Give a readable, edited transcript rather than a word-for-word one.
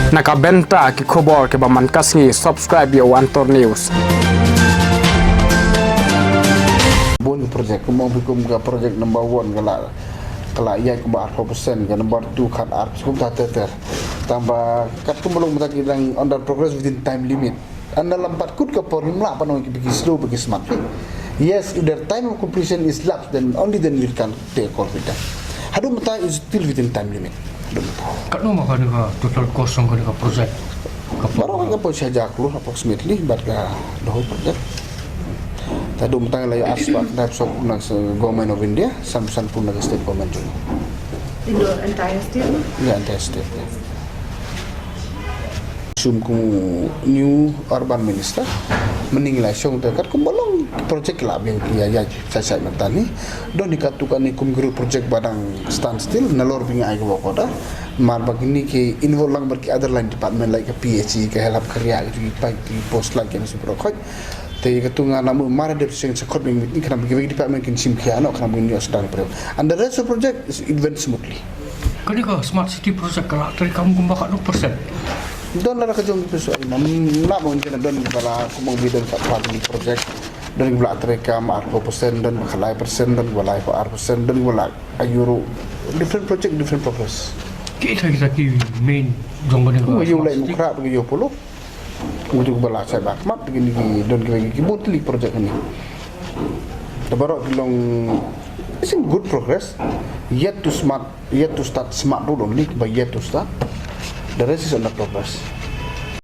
Nakabenta ki khobor ke baman kasngi subscribe yo Antor News. Bun project kumang bikum ka project number 1 kala iya kumba 4% ka number 2 kat art kum ta ter tambah kat kumulong mata kidang under progress within time limit anda lambat kut ka por himla panong ki bigi slow bigi smart. Yes, if the time of completion is lapsed, then only then you can take call with that. Hadu mata is still within time limit. Kat no maka ni total cost ng ka project. Baru ka po siya jaklo approximately but ka the whole project. Tadu mata layo aspak na so ng government of India, samsan pun ng state government juga. In the entire state? Yeah, entire state. Yeah. Sumku new urban minister meninggal syong dekat kumbalong project lah yang dia saya mentani don dikatukan ni kumguru project badang standstill nalor binga ai ko koda mar bagini ke involve lang berki other line department like PhD ke help karya itu ki post like yang super khoj te katunga namu mar de sing sekot bing ni kana bagi department kin sim khiano kana bing ni sedang pro and the rest of project it went smoothly. Kani ka smart city project kala dari kamu kumbak 0%. Don lara kajong peso ay nak mungkin don bala kumang bidon kat family project don bala tereka ma 4% don bakal 5% don bala 4% don bala ayuro different project different progress. Kita ki main jong ni Ko yung lay mukra bagi yo polo. Untuk bala saya bakmat gini don ki butli project ni. Tabaro bilong it's in good progress yet to start smart road only but yet to start. The rest is under progress.